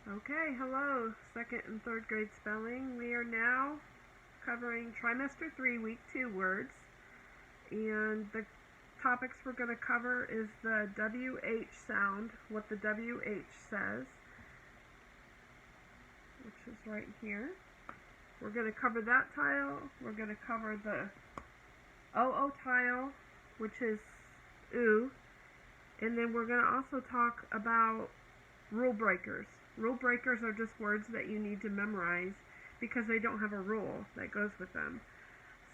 Okay, hello, second and third grade spelling. We are now covering trimester 3, week 2 words. And the topics we're going to cover is the WH sound, what the WH says, which is right here. We're going to cover that tile. We're going to cover the OO tile, which is oo. And then we're going to also talk about rule breakers. Rule breakers are just words that you need to memorize because they don't have a rule that goes with them.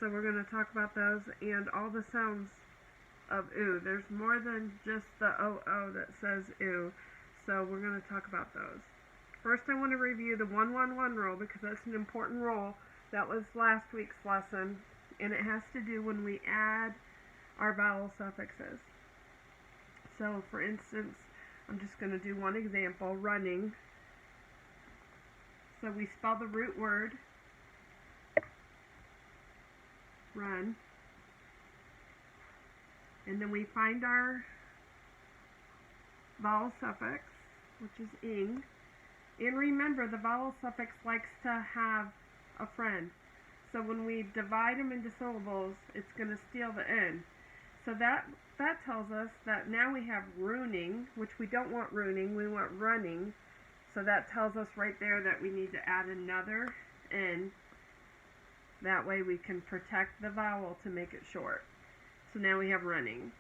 So we're going to talk about those and all the sounds of oo. There's more than just the OO that says oo, so we're going to talk about those. First, I want to review the 1-1-1 rule because that's an important rule. That was last week's lesson, and it has to do when we add our vowel suffixes. So, for instance, I'm just going to do one example, running. So we spell the root word, run, and then we find our vowel suffix, which is ing. And remember, the vowel suffix likes to have a friend. So when we divide them into syllables, it's going to steal the N. So that tells us that now we have ruining, which we don't want ruining, we want running. So that tells us right there that we need to add another N. That way we can protect the vowel to make it short. So now we have running.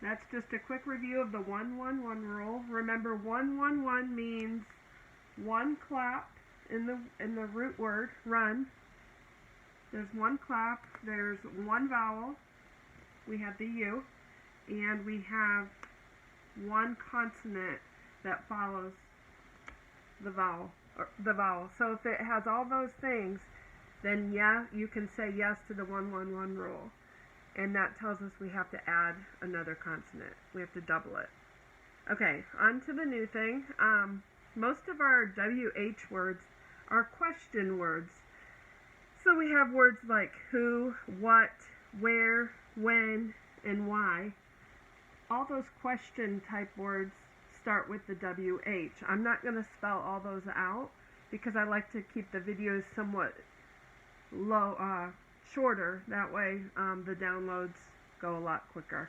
That's just a quick review of the 1-1-1 rule. Remember, 1-1-1 means one clap in the root word, run. There's one clap, there's one vowel, we have the U, and we have one consonant that follows the vowel. So if it has all those things, then yeah, you can say yes to the 1-1-1 rule. And that tells us we have to add another consonant. We have to double it. Okay, on to the new thing. Most of our WH words are question words. So we have words like who, what, where, when, and why. All those question type words start with the WH. I'm not going to spell all those out because I like to keep the videos somewhat shorter. That way the downloads go a lot quicker.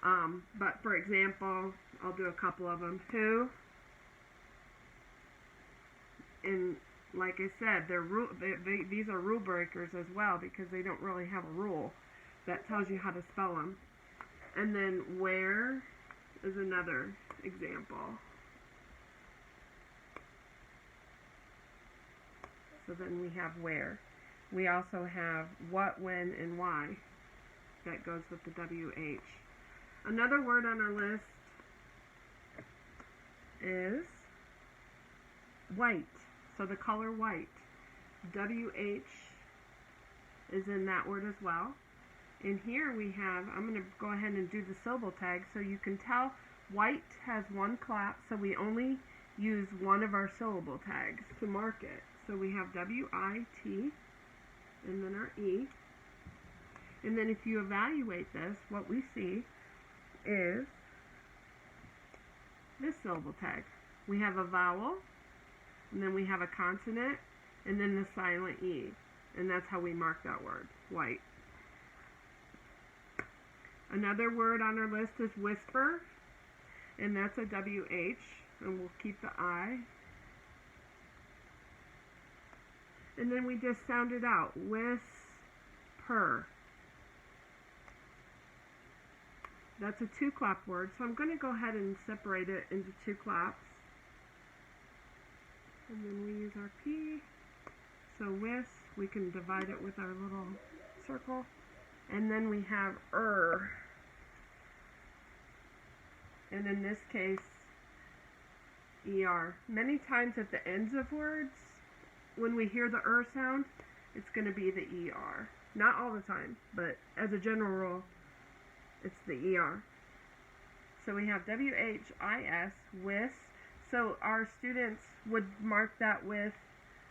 But for example, I'll do a couple of them. Who, and like I said, these are rule breakers as well because they don't really have a rule that tells you how to spell them. And then where is another example. So then we have where. We also have what, when, and why. That goes with the WH. Another word on our list is white. So the color white. WH is in that word as well. And here we have, I'm going to go ahead and do the syllable tag so you can tell white has one clap, so we only use one of our syllable tags to mark it. So we have W-I-T and then our E. And then if you evaluate this, what we see is this syllable tag. We have a vowel, and then we have a consonant, and then the silent E. And that's how we mark that word, white. Another word on our list is whisper, and that's a WH, and we'll keep the I. And then we just sound it out, whisper. That's a two clap word, so I'm going to go ahead and separate it into two claps. And then we use our P. So whis, we can divide it with our little circle. And then we have and in this case, ER. Many times at the ends of words, when we hear the sound, it's going to be the ER. Not all the time, but as a general rule, it's the ER. So we have WHIS, whis. So our students would mark that with,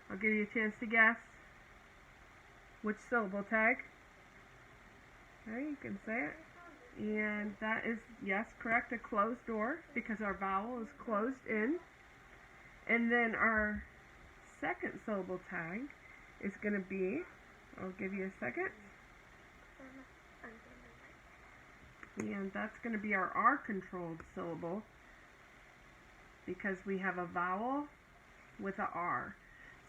I'll give you a chance to guess, which syllable tag. Okay, you can say it. And that is, yes, correct, a closed door because our vowel is closed in. And then our second syllable tag is going to be, I'll give you a second, and that's going to be our R-controlled syllable because we have a vowel with a R.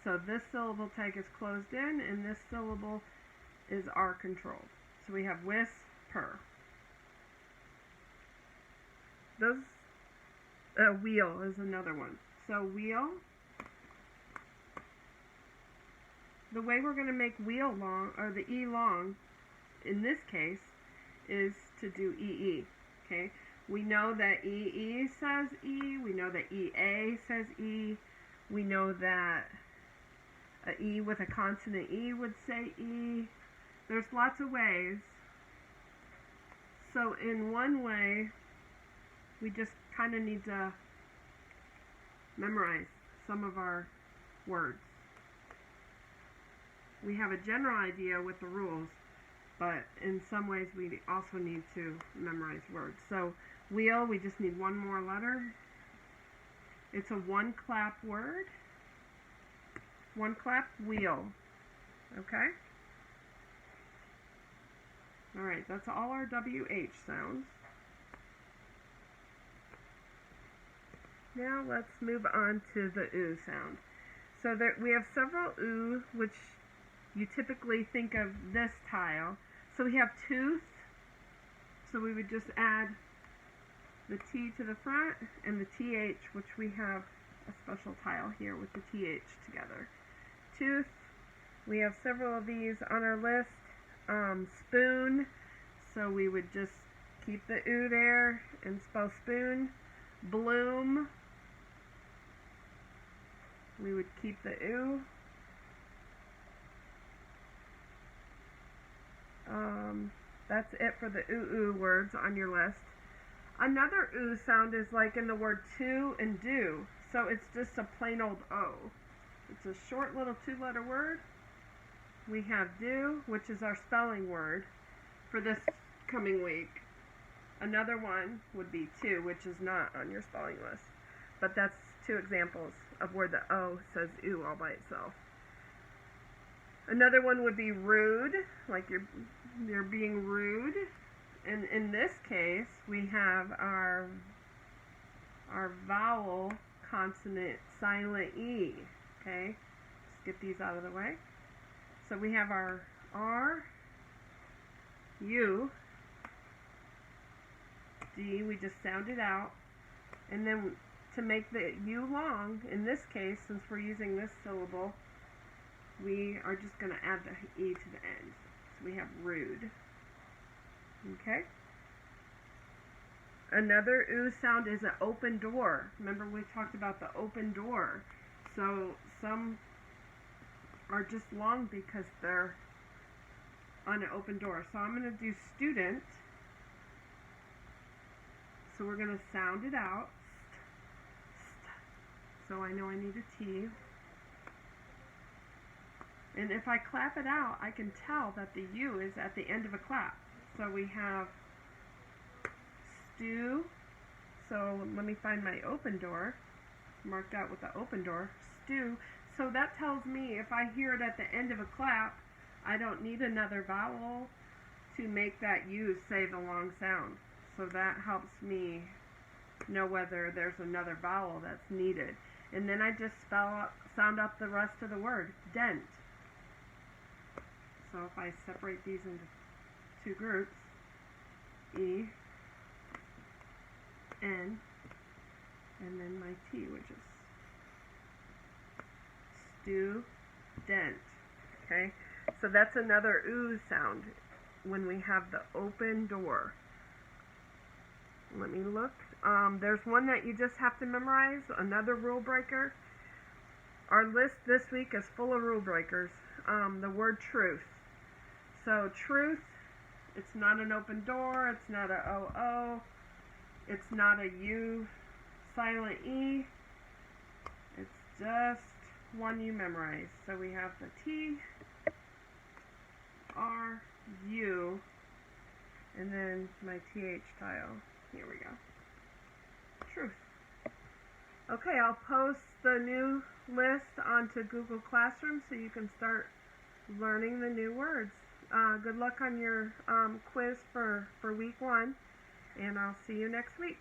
So this syllable tag is closed in, and this syllable is R-controlled. So we have whisper. Those, wheel is another one. So wheel, the way we're going to make wheel long, or the E long, in this case, is to do EE. Okay? We know that EE says E. We know that EA says E. We know that a E with a consonant E would say E. There's lots of ways. So in one way, we just kind of need to memorize some of our words. We have a general idea with the rules, but in some ways we also need to memorize words. So wheel, we just need one more letter. It's a one-clap word. One-clap wheel. Okay? Alright, that's all our WH sounds. Now let's move on to the oo sound. So there, we have several oo, which you typically think of this tile. So we have tooth, so we would just add the T to the front and the TH, which we have a special tile here with the TH together. Tooth, we have several of these on our list. Spoon, so we would just keep the oo there and spell spoon. Bloom, we would keep the oo. That's it for the oo words on your list. Another oo sound is like in the word to and do. So it's just a plain old O. It's a short little two-letter word. We have do, which is our spelling word for this coming week. Another one would be to, which is not on your spelling list. But that's two examples of where the O says oo all by itself. Another one would be rude, like you're being rude. And in this case, we have our vowel consonant silent E. Okay, let's get these out of the way. So we have our R, U, D, we just sound it out. And then to make the U long, in this case, since we're using this syllable, we are just going to add the E to the end. So we have rude. Okay? Another oo sound is an open door. Remember we talked about the open door. So some are just long because they're on an open door. So I'm going to do student. So we're going to sound it out. So I know I need a T. And if I clap it out, I can tell that the U is at the end of a clap. So we have stew. So let me find my open door, marked out with the open door, stew. So that tells me if I hear it at the end of a clap, I don't need another vowel to make that U say the long sound. So that helps me know whether there's another vowel that's needed. And then I just sound up the rest of the word, dent. So if I separate these into two groups, E, N, and then my T, which is student. Okay, so that's another oo sound when we have the open door. Let me look. There's one that you just have to memorize, another rule breaker. Our list this week is full of rule breakers. The word truth. So truth, it's not an open door, it's not a O-O, it's not a U silent E, it's just one you memorize. So we have the T, R, U, and then my TH tile. Here we go. Truth. Okay, I'll post the new list onto Google Classroom so you can start learning the new words. Good luck on your quiz for week 1, and I'll see you next week.